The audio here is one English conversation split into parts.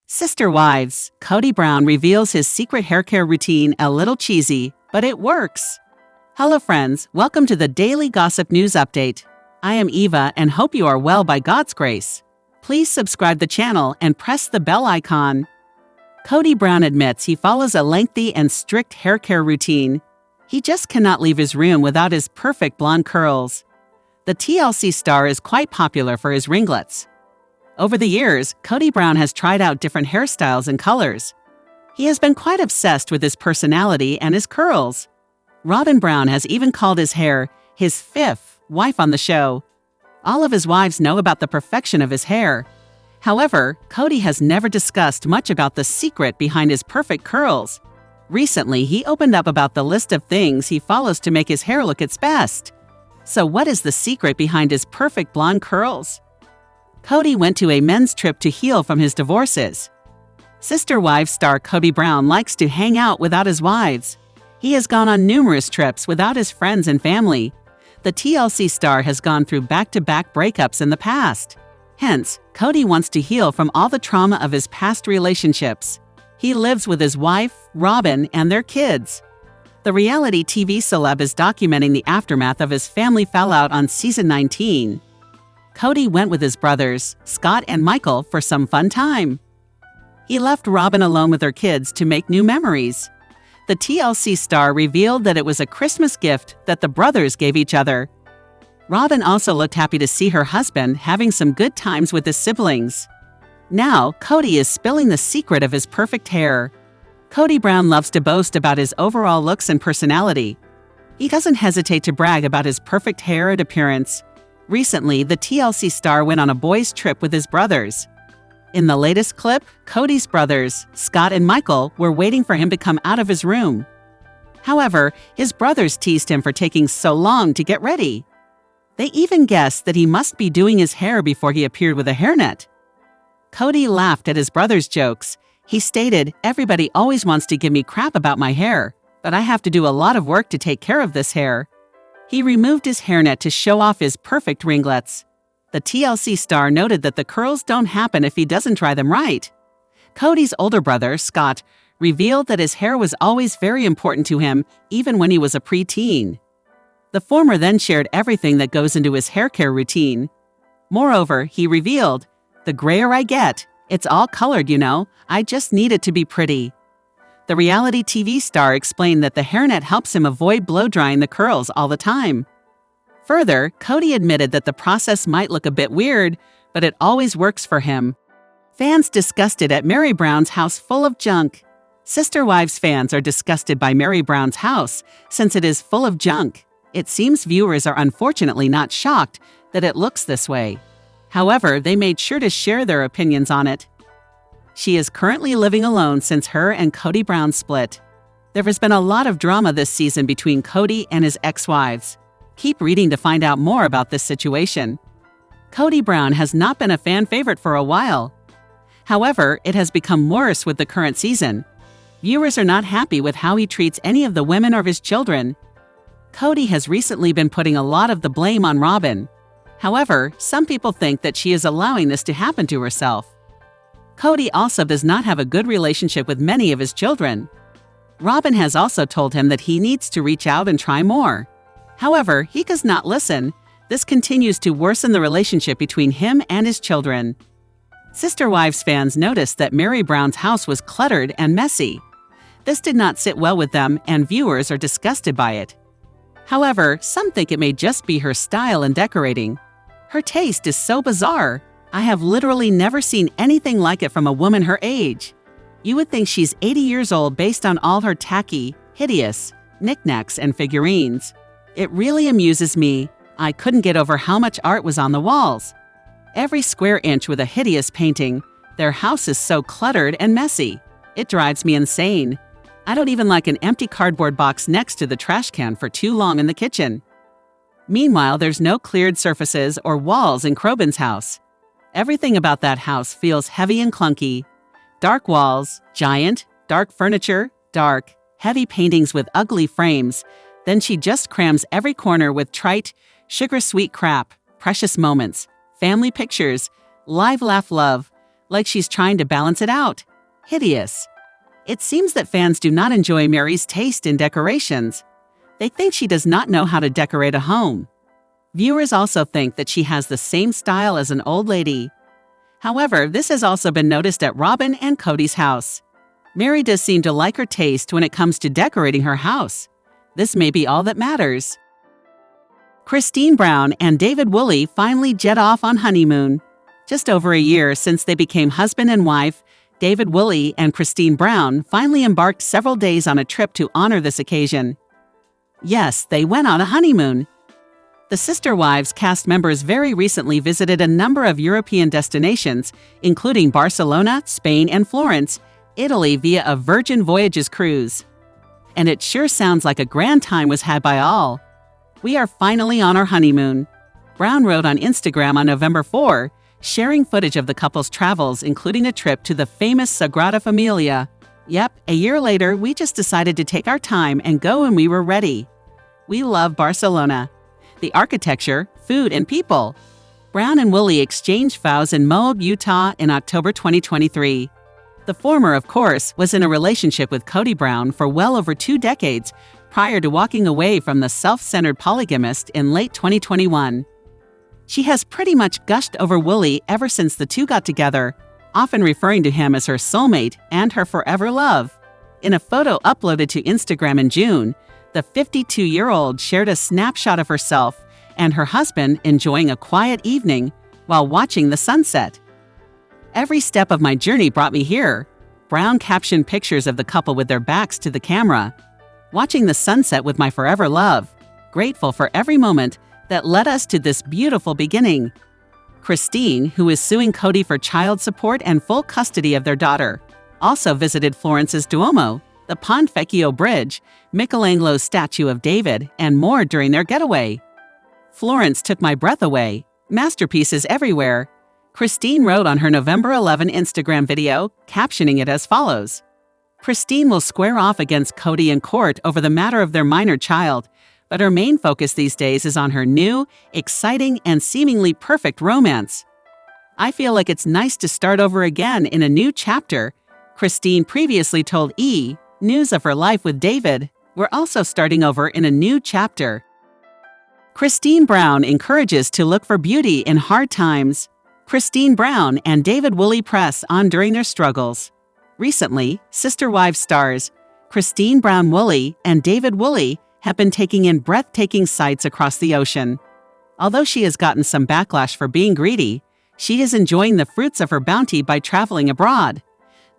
Sister Wives, Kody Brown reveals his secret hair care routine, a little cheesy, but it works. Hello friends, welcome to the Daily Gossip News Update. I am Eva and hope you are well by God's grace. Please subscribe the channel and press the bell icon. Kody Brown admits he follows a lengthy and strict hair care routine. He just cannot leave his room without his perfect blonde curls. The TLC star is quite popular for his ringlets. Over the years, Kody Brown has tried out different hairstyles and colors. He has been quite obsessed with his personality and his curls. Robyn Brown has even called his hair his fifth wife on the show. All of his wives know about the perfection of his hair. However, Kody has never discussed much about the secret behind his perfect curls. Recently, he opened up about the list of things he follows to make his hair look its best. So what is the secret behind his perfect blonde curls? Kody went to a men's trip to heal from his divorces. Sister Wives star Kody Brown likes to hang out without his wives. He has gone on numerous trips without his friends and family. The TLC star has gone through back-to-back breakups in the past. Hence, Kody wants to heal from all the trauma of his past relationships. He lives with his wife, Robyn, and their kids. The reality TV celeb is documenting the aftermath of his family fallout on season 19. Kody went with his brothers, Scott and Michael, for some fun time. He left Robyn alone with her kids to make new memories. The TLC star revealed that it was a Christmas gift that the brothers gave each other. Robyn also looked happy to see her husband having some good times with his siblings. Now, Kody is spilling the secret of his perfect hair. Kody Brown loves to boast about his overall looks and personality. He doesn't hesitate to brag about his perfect hair and appearance. Recently, the TLC star went on a boys' trip with his brothers. In the latest clip, Kody's brothers, Scott and Michael, were waiting for him to come out of his room. However, his brothers teased him for taking so long to get ready. They even guessed that he must be doing his hair before he appeared with a hairnet. Kody laughed at his brothers' jokes. He stated, "Everybody always wants to give me crap about my hair, but I have to do a lot of work to take care of this hair." He removed his hairnet to show off his perfect ringlets. The TLC star noted that the curls don't happen if he doesn't try them right. Kody's older brother, Scott, revealed that his hair was always very important to him, even when he was a preteen. The former then shared everything that goes into his hair care routine. Moreover, he revealed, "The grayer I get, it's all colored, you know, I just need it to be pretty." The reality TV star explained that the hairnet helps him avoid blow-drying the curls all the time. Further, Kody admitted that the process might look a bit weird, but it always works for him. Fans disgusted at Meri Brown's house full of junk. Sister Wives fans are disgusted by Meri Brown's house since it is full of junk. It seems viewers are unfortunately not shocked that it looks this way. However, they made sure to share their opinions on it. She is currently living alone since her and Kody Brown split. There has been a lot of drama this season between Kody and his ex-wives. Keep reading to find out more about this situation. Kody Brown has not been a fan favorite for a while. However, it has become worse with the current season. Viewers are not happy with how he treats any of the women or his children. Kody has recently been putting a lot of the blame on Robyn. However, some people think that she is allowing this to happen to herself. Kody also does not have a good relationship with many of his children. Robyn has also told him that he needs to reach out and try more. However, he does not listen. This continues to worsen the relationship between him and his children. Sister Wives fans noticed that Meri Brown's house was cluttered and messy. This did not sit well with them, and viewers are disgusted by it. However, some think it may just be her style in decorating. Her taste is so bizarre. I have literally never seen anything like it from a woman her age. You would think she's 80 years old based on all her tacky, hideous knickknacks and figurines. It really amuses me. I couldn't get over how much art was on the walls. Every square inch with a hideous painting. Their house is so cluttered and messy. It drives me insane. I don't even like an empty cardboard box next to the trash can for too long in the kitchen. Meanwhile, there's no cleared surfaces or walls in Robyn's house. Everything about that house feels heavy and clunky. Dark walls, giant, dark furniture, dark, heavy paintings with ugly frames. Then she just crams every corner with trite, sugar-sweet crap, precious moments, family pictures, live laugh love, like she's trying to balance it out. Hideous. It seems that fans do not enjoy Mary's taste in decorations. They think she does not know how to decorate a home. Viewers also think that she has the same style as an old lady. However, this has also been noticed at Robyn and Kody's house. Mary does seem to like her taste when it comes to decorating her house. This may be all that matters. Christine Brown and David Woolley finally jet off on honeymoon. Just over a year since they became husband and wife, David Woolley and Christine Brown finally embarked several days on a trip to honor this occasion. Yes, they went on a honeymoon. The Sister Wives cast members very recently visited a number of European destinations, including Barcelona, Spain, and Florence, Italy via a Virgin Voyages cruise. And it sure sounds like a grand time was had by all. We are finally on our honeymoon. Brown wrote on Instagram on November 4, sharing footage of the couple's travels, including a trip to the famous Sagrada Familia. Yep, a year later, we just decided to take our time and go when we were ready. We love Barcelona. The architecture, food, and people. Brown and Woolley exchanged vows in Moab, Utah in October 2023. The former, of course, was in a relationship with Kody Brown for well over 2 decades prior to walking away from the self-centered polygamist in late 2021. She has pretty much gushed over Woolley ever since the two got together, often referring to him as her soulmate and her forever love. In a photo uploaded to Instagram in June, the 52-year-old shared a snapshot of herself and her husband enjoying a quiet evening while watching the sunset. "Every step of my journey brought me here," Brown captioned pictures of the couple with their backs to the camera. "Watching the sunset with my forever love. Grateful for every moment that led us to this beautiful beginning." Christine, who is suing Kody for child support and full custody of their daughter, also visited Florence's Duomo, the Ponte Vecchio Bridge, Michelangelo's statue of David, and more during their getaway. "Florence took my breath away. Masterpieces everywhere," Christine wrote on her November 11 Instagram video, captioning it as follows. Christine will square off against Kody in court over the matter of their minor child, but her main focus these days is on her new, exciting, and seemingly perfect romance. "I feel like it's nice to start over again in a new chapter," Christine previously told News of her life with David. "We're also starting over in a new chapter." Christine Brown encourages to look for beauty in hard times. Christine Brown and David Woolley press on during their struggles. Recently, Sister Wives stars Christine Brown Woolley and David Woolley have been taking in breathtaking sights across the ocean. Although she has gotten some backlash for being greedy, she is enjoying the fruits of her bounty by traveling abroad.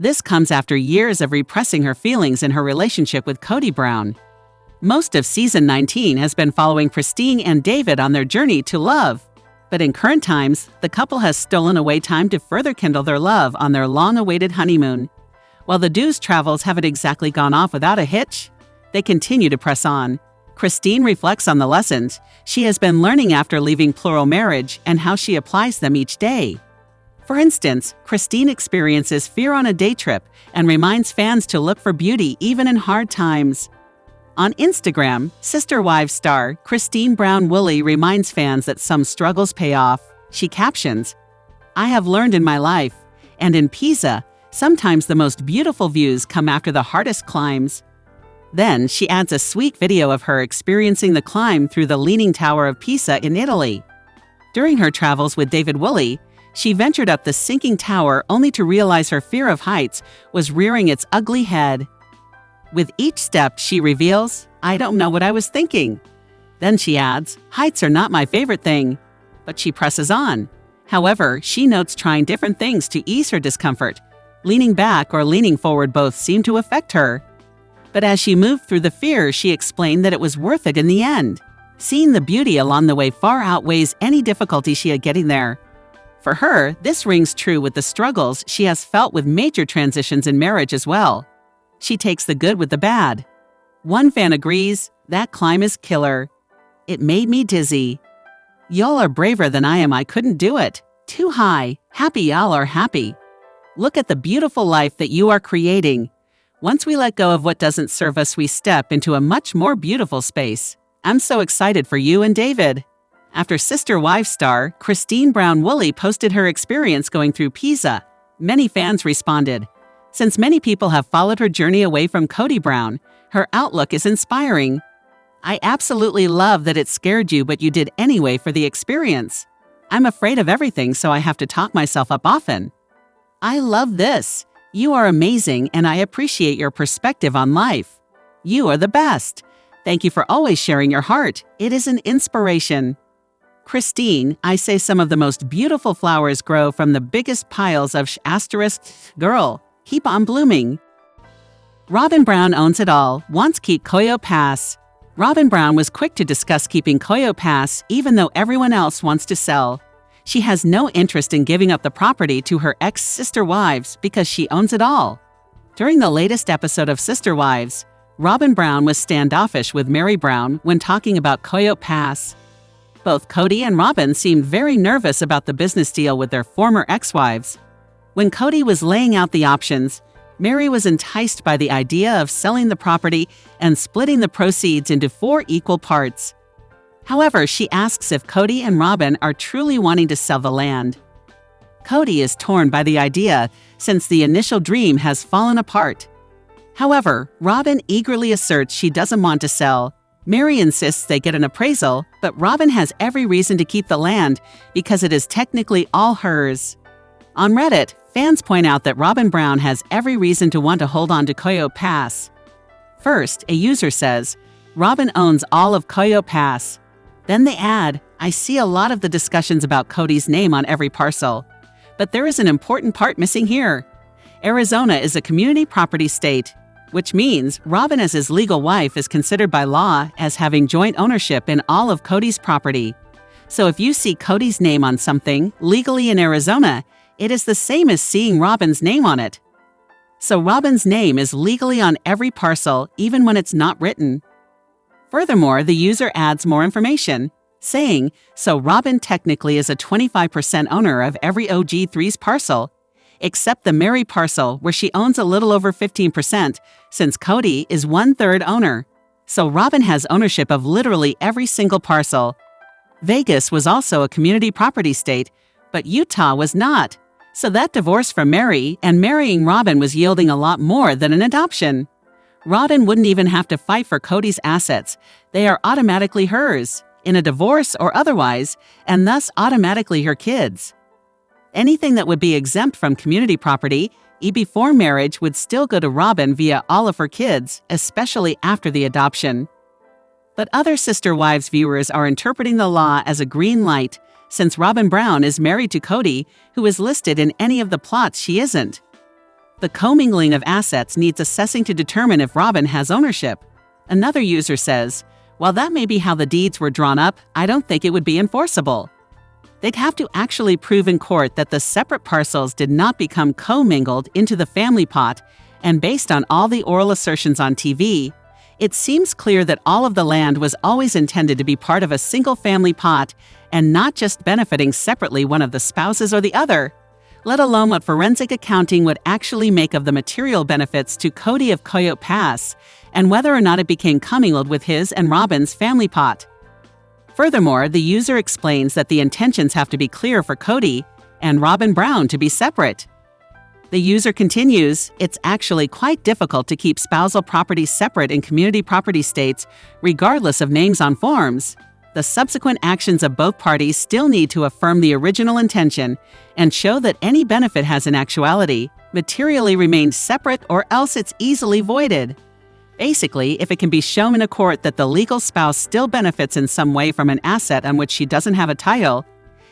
This comes after years of repressing her feelings in her relationship with Kody Brown. Most of season 19 has been following Christine and David on their journey to love. But in current times, the couple has stolen away time to further kindle their love on their long-awaited honeymoon. While the due's travels haven't exactly gone off without a hitch, they continue to press on. Christine reflects on the lessons she has been learning after leaving plural marriage and how she applies them each day. For instance, Christine experiences fear on a day trip and reminds fans to look for beauty even in hard times. On Instagram, Sister Wives star Christine Brown Woolley reminds fans that some struggles pay off. She captions, "I have learned in my life, and in Pisa, sometimes the most beautiful views come after the hardest climbs." Then she adds a sweet video of her experiencing the climb through the Leaning Tower of Pisa in Italy. During her travels with David Woolley, she ventured up the sinking tower only to realize her fear of heights was rearing its ugly head. With each step, she reveals, "I don't know what I was thinking." Then she adds, "Heights are not my favorite thing." But she presses on. However, she notes trying different things to ease her discomfort. Leaning back or leaning forward both seem to affect her. But as she moved through the fear, she explained that it was worth it in the end. Seeing the beauty along the way far outweighs any difficulty she had getting there. For her, this rings true with the struggles she has felt with major transitions in marriage as well. She takes the good with the bad. One fan agrees, "That climb is killer. It made me dizzy. Y'all are braver than I am. I couldn't do it. Too high. Happy y'all are happy. Look at the beautiful life that you are creating. Once we let go of what doesn't serve us, we step into a much more beautiful space. I'm so excited for you and David." After Sister Wives star Christine Brown Woolley posted her experience going through Pisa, Many fans responded. Since many people have followed her journey away from Kody Brown, her outlook is inspiring. I absolutely love that it scared you, but you did anyway for the experience. I'm afraid of everything, so I have to talk myself up often. I love this. You are amazing, and I appreciate your perspective on life. You are the best. Thank you for always sharing your heart. It is an inspiration. Christine, I say some of the most beautiful flowers grow from the biggest piles of girl. Keep on blooming. Robyn Brown owns it all, wants keep Koyo Pass. Robyn Brown was quick to discuss keeping Koyo Pass even though everyone else wants to sell. She has no interest in giving up the property to her ex-sister wives because she owns it all. During the latest episode of Sister Wives, Robyn Brown was standoffish with Meri Brown when talking about Koyo Pass. Both Kody and Robyn seemed very nervous about the business deal with their former ex-wives. When Kody was laying out the options, Meri was enticed by the idea of selling the property and splitting the proceeds into 4 equal parts. However, she asks if Kody and Robyn are truly wanting to sell the land. Kody is torn by the idea since the initial dream has fallen apart. However, Robyn eagerly asserts she doesn't want to sell. Meri insists they get an appraisal, but Robyn has every reason to keep the land because it is technically all hers. On Reddit, fans point out that Robyn Brown has every reason to want to hold on to Koyo Pass. First, a user says, Robyn owns all of Koyo Pass. Then they add, I see a lot of the discussions about Kody's name on every parcel. But there is an important part missing here. Arizona is a community property state, which means Robyn as his legal wife is considered by law as having joint ownership in all of Kody's property. So if you see Kody's name on something legally in Arizona, it is the same as seeing Robyn's name on it. So Robyn's name is legally on every parcel, even when it's not written. Furthermore, the user adds more information, saying, so Robyn technically is a 25% owner of every OG3's parcel, except the Meri parcel where she owns a little over 15%, since Kody is 1/3 owner. So Robyn has ownership of literally every single parcel. Vegas was also a community property state, but Utah was not. So that divorce from Meri and marrying Robyn was yielding a lot more than an adoption. Robyn wouldn't even have to fight for Kody's assets. They are automatically hers, in a divorce or otherwise, and thus automatically her kids. Anything that would be exempt from community property, before marriage, would still go to Robyn via all of her kids, especially after the adoption. But other Sister Wives viewers are interpreting the law as a green light, since Robyn Brown is married to Kody, who is listed in any of the plots she isn't. The commingling of assets needs assessing to determine if Robyn has ownership. Another user says, while that may be how the deeds were drawn up, I don't think it would be enforceable. They'd have to actually prove in court that the separate parcels did not become commingled into the family pot, and based on all the oral assertions on TV, it seems clear that all of the land was always intended to be part of a single family pot and not just benefiting separately one of the spouses or the other, let alone what forensic accounting would actually make of the material benefits to Kody of Koyo Pass and whether or not it became commingled with his and Robyn's family pot. Furthermore, the user explains that the intentions have to be clear for Kody and Robyn Brown to be separate. The user continues, it's actually quite difficult to keep spousal property separate in community property states, regardless of names on forms. The subsequent actions of both parties still need to affirm the original intention and show that any benefit has in actuality materially remained separate, or else it's easily voided. Basically, if it can be shown in a court that the legal spouse still benefits in some way from an asset on which she doesn't have a title,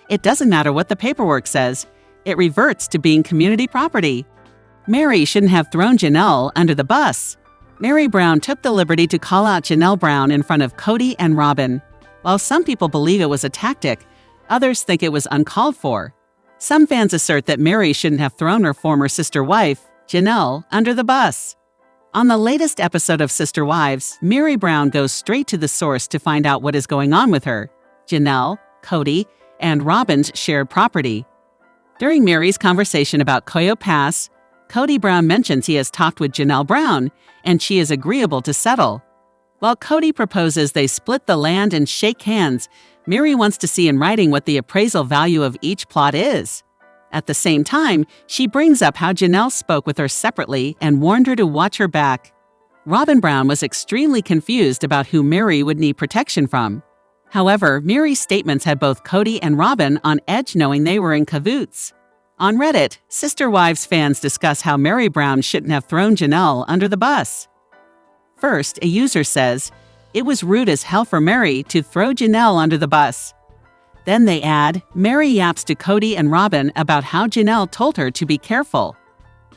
it doesn't matter what the paperwork says, it reverts to being community property. Meri shouldn't have thrown Janelle under the bus. Meri Brown took the liberty to call out Janelle Brown in front of Kody and Robyn. While some people believe it was a tactic, others think it was uncalled for. Some fans assert that Meri shouldn't have thrown her former sister wife, Janelle, under the bus. On the latest episode of Sister Wives, Meri Brown goes straight to the source to find out what is going on with her, Janelle, Kody, and Robyn's shared property. During Meri's conversation about Koyo Pass, Kody Brown mentions he has talked with Janelle Brown, and she is agreeable to settle. While Kody proposes they split the land and shake hands, Meri wants to see in writing what the appraisal value of each plot is. At the same time, she brings up how Janelle spoke with her separately and warned her to watch her back. Robyn Brown was extremely confused about who Meri would need protection from. However, Meri's statements had both Kody and Robyn on edge, knowing they were in cahoots. On Reddit, Sister Wives fans discuss how Meri Brown shouldn't have thrown Janelle under the bus. First, a user says, "It was rude as hell for Meri to throw Janelle under the bus." Then they add, Meri yaps to Kody and Robyn about how Janelle told her to be careful.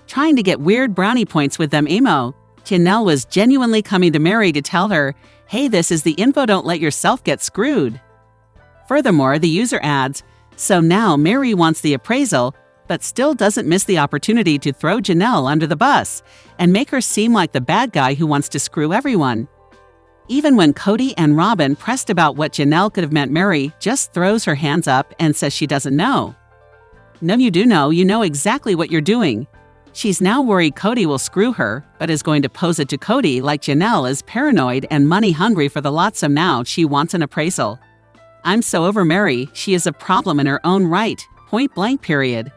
Trying to get weird brownie points with them emo, Janelle was genuinely coming to Meri to tell her, "Hey, this is the info, don't let yourself get screwed." Furthermore, the user adds, "So now Meri wants the appraisal, but still doesn't miss the opportunity to throw Janelle under the bus and make her seem like the bad guy who wants to screw everyone." Even when Kody and Robyn pressed about what Janelle could have meant, Meri just throws her hands up and says she doesn't know. No, you do know, you know exactly what you're doing. She's now worried Kody will screw her, but is going to pose it to Kody like Janelle is paranoid and money-hungry for the lot, so now she wants an appraisal. I'm so over Meri, she is a problem in her own right, point blank period.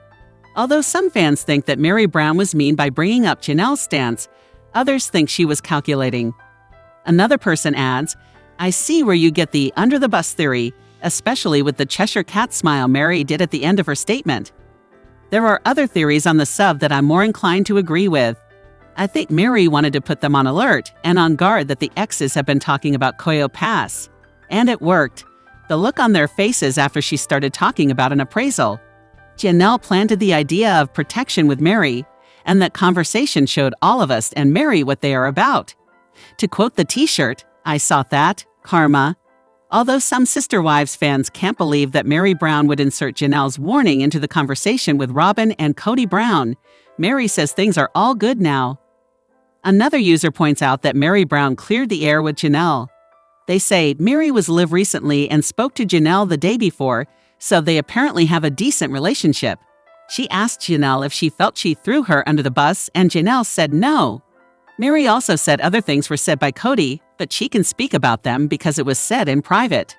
Although some fans think that Meri Brown was mean by bringing up Janelle's stance, others think she was calculating. Another person adds, "I see where you get the under-the-bus theory, especially with the Cheshire Cat smile Meri did at the end of her statement. There are other theories on the sub that I'm more inclined to agree with. I think Meri wanted to put them on alert and on guard that the exes have been talking about Koyo Pass. And it worked. The look on their faces after she started talking about an appraisal. Janelle planted the idea of protection with Meri, and that conversation showed all of us and Meri what they are about. To quote the t-shirt, I saw that, karma." Although some Sister Wives fans can't believe that Meri Brown would insert Janelle's warning into the conversation with Robyn and Kody Brown, Meri says things are all good now. Another user points out that Meri Brown cleared the air with Janelle. They say Meri was live recently and spoke to Janelle the day before, so they apparently have a decent relationship. She asked Janelle if she felt she threw her under the bus, and Janelle said no. Meri also said other things were said by Kody, but she can speak about them because it was said in private.